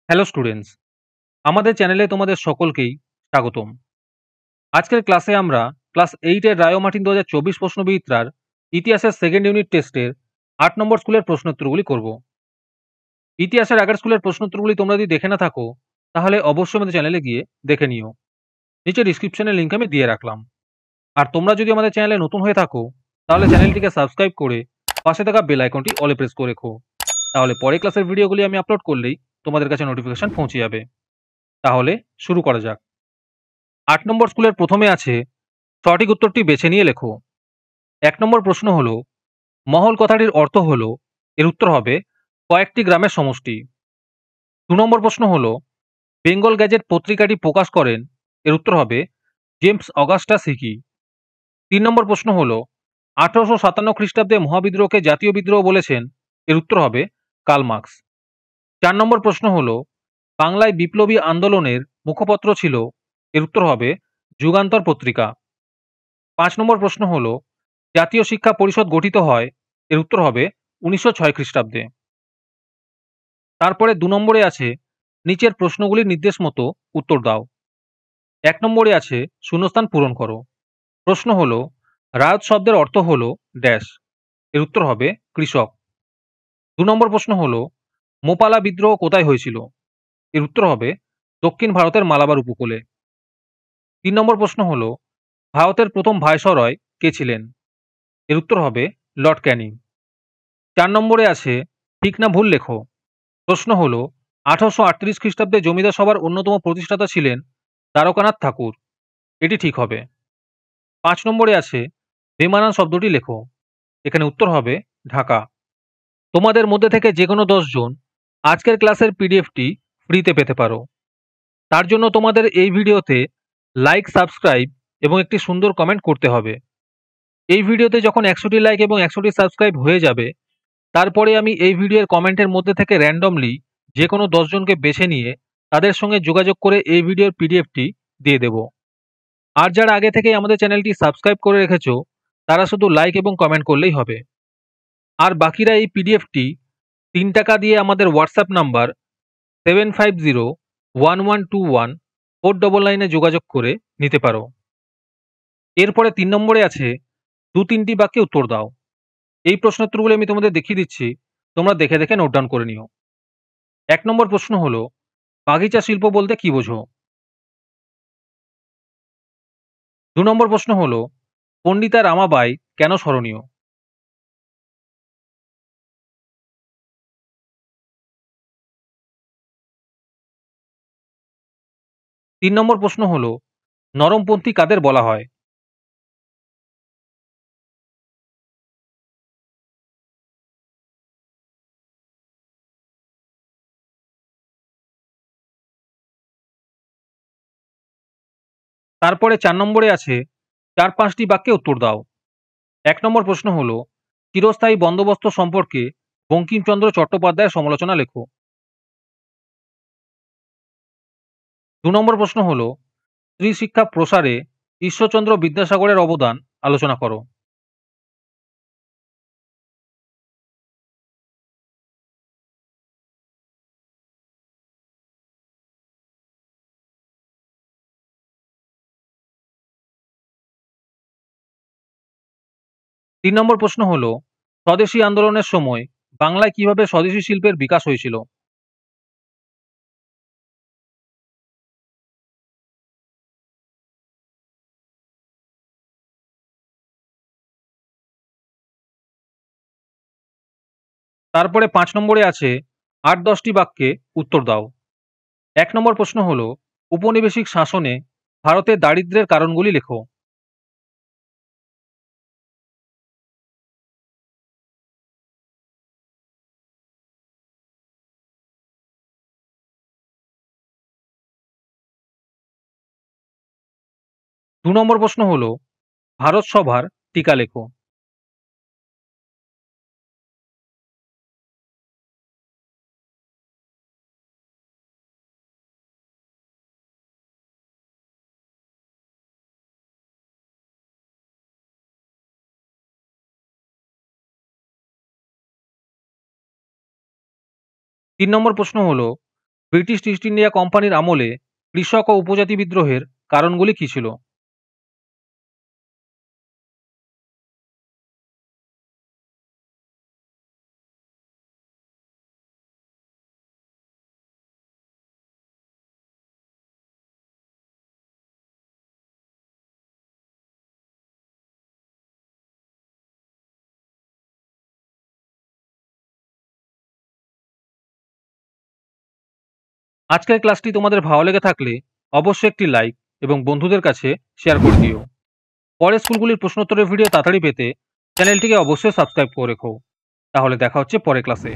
Hello students, আমাদের চ্যানেলে তোমাদের সকলকেই স্বাগতম। আজকের ক্লাসে আমরা ক্লাস 8 এর রায় ও মার্টিন 2024 প্রশ্নবিচিত্রার ইতিহাসের সেকেন্ড ইউনিট টেস্টের 8 নম্বর স্কুলের প্রশ্নোত্তরগুলি করব। ইতিহাসের আগের স্কুলের প্রশ্নোত্তরগুলি তোমরা যদি দেখে না থাকো তাহলে অবশ্যই আমাদের চ্যানেলে গিয়ে দেখে নিও। নিচে ডিসক্রিপশনের লিংক আমি দিয়ে রাখলাম। আর তোমরা যদি আমাদের চ্যানেলে নতুন হয়ে থাকো তাহলে চ্যানেলটিকে সাবস্ক্রাইব করে পাশে থাকা বেল আইকনটি অলে প্রেস করে রেখো। তাহলে পরে ক্লাসের ভিডিওগুলি আমি আপলোড করলেই তোমাদের কাছে নোটিফিকেশন পৌঁছে যাবে। তাহলে শুরু করা যাক। 8 নম্বর স্কুলের প্রথমে আছে সঠিক উত্তরটি বেছে নিয়ে লেখো। 1 নম্বর প্রশ্ন হলো, মহল কথাটির অর্থ হলো, এর উত্তর হবে কয়েকটি গ্রামের সমষ্টি। 2 নম্বর প্রশ্ন হলো, বেঙ্গল গ্যাজেট পত্রিকাটি প্রকাশ করেন, এর উত্তর হবে জেমস অগাস্টাস হিকি। 3 নম্বর প্রশ্ন হলো, 1857 খ্রিস্টাব্দে মহাবিদ্রোহকে জাতীয় বিদ্রোহ বলেছেন, এর উত্তর হবে কার্ল মার্কস। 4 নম্বর প্রশ্ন হলো, বাংলায় বিপ্লবী আন্দোলনের মুখপত্র ছিল, এর উত্তর হবে যুগান্তর পত্রিকা। 5 নম্বর প্রশ্ন হলো, জাতীয় শিক্ষা পরিষদ গঠিত হয়, এর উত্তর হবে 1906 খ্রিস্টাব্দে। তারপরে 2 নম্বরে আছে নিচের প্রশ্নগুলির নির্দেশ মতো উত্তর দাও। 1 নম্বরে আছে শূন্যস্থান পূরণ করো। প্রশ্ন হলো, রায়ত শব্দের অর্থ হলো ড্যাশ, এর উত্তর হবে কৃষক। 2 নম্বর প্রশ্ন হলো, মোপালা বিদ্রোহ কোথায় হয়েছিল, এর উত্তর হবে দক্ষিণ ভারতের মালাবার উপকূলে। 3 নম্বর প্রশ্ন হলো, ভারতের প্রথম ভাইসরয় কে ছিলেন, এর উত্তর হবে লর্ড ক্যানিং। 4 নম্বরে আছে ঠিক না ভুল লেখো। প্রশ্ন হলো, 1838 খ্রিস্টাব্দে জমিদার সভার অন্যতম প্রতিষ্ঠাতা ছিলেন দ্বারকানাথ ঠাকুর, এটি ঠিক হবে। 5 নম্বরে আছে বেমানান শব্দটি লেখো, এখানে উত্তর হবে ঢাকা। তোমাদের মধ্যে থেকে যে কোনো 10 জন আজকের ক্লাসের পিডিএফটি ফ্রিতে পেতে পারো। তার জন্য তোমাদের এই ভিডিওতে লাইক, সাবস্ক্রাইব এবং একটি সুন্দর কমেন্ট করতে হবে। এই ভিডিওতে যখন 100টি লাইক এবং 100টি সাবস্ক্রাইব হয়ে যাবে, তারপরে আমি এই ভিডিওর কমেন্টের মধ্যে থেকে র্যান্ডমলি যে কোনো 10 জনকে বেছে নিয়ে তাদের সঙ্গে যোগাযোগ করে এই ভিডিওর পিডিএফটি দিয়ে দেব। আর যারা আগে থেকেই আমাদের চ্যানেলটি সাবস্ক্রাইব করে রেখেছো তারা শুধু লাইক এবং কমেন্ট করলেই হবে। আর বাকিরা এই পিডিএফটি 3 টাকা দিয়ে আমাদের হোয়াটসঅ্যাপ নাম্বার 7501121499 যোগাযোগ করে নিতে পারো। এরপরে 3 নম্বরে আছে 2-3টি বাক্যে উত্তর দাও। এই প্রশ্নোত্তরগুলো আমি তোমাদের দেখিয়ে দিচ্ছি, তোমরা দেখে দেখে নোট ডাউন করে নিও। 1 নম্বর প্রশ্ন হলো, বাগিচা শিল্প বলতে কি বোঝো? 2 নম্বর প্রশ্ন হলো, পণ্ডিতা রামাবাঈ কেন স্মরণীয়? 3 নম্বর প্রশ্ন হলো, নরমপন্থী কাদের বলা হয়? তারপরে 4 নম্বরে আছে 4-5টি বাক্যে উত্তর দাও। 1 নম্বর প্রশ্ন হলো, চিরস্থায়ী বন্দোবস্ত সম্পর্কে বঙ্কিমচন্দ্র চট্টোপাধ্যায়ের সমালোচনা লেখো। 2 নম্বর প্রশ্ন হলো, স্ত্রী শিক্ষা প্রসারে ঈশ্বরচন্দ্র বিদ্যাসাগরের অবদান আলোচনা করো। 3 নম্বর প্রশ্ন হলো, স্বদেশী আন্দোলনের সময় বাংলায় কিভাবে স্বদেশী শিল্পের বিকাশ হয়েছিল? তারপরে 5 নম্বরে আছে 8-10টি বাক্যে উত্তর দাও। 1 নম্বর প্রশ্ন হলো, উপনিবেশিক শাসনে ভারতের দারিদ্র্যের কারণগুলি লেখো। 2 নম্বর প্রশ্ন হলো, ভারত সভার টিকা লেখো। 3 নম্বর প্রশ্ন হলো, ব্রিটিশ ইস্ট ইন্ডিয়া কোম্পানির আমলে কৃষক ও উপজাতি বিদ্রোহের কারণগুলি কি ছিল? আজকের ক্লাসটি তোমাদের ভালো লেগে থাকলে অবশ্যই একটি লাইক এবং বন্ধুদের কাছে শেয়ার করে দিও। পরের স্কুলগুলির প্রশ্নোত্তরের ভিডিও তাড়াতাড়ি পেতে চ্যানেলটিকে অবশ্যই সাবস্ক্রাইব করে রেখো। তাহলে দেখা হচ্ছে পরের ক্লাসে।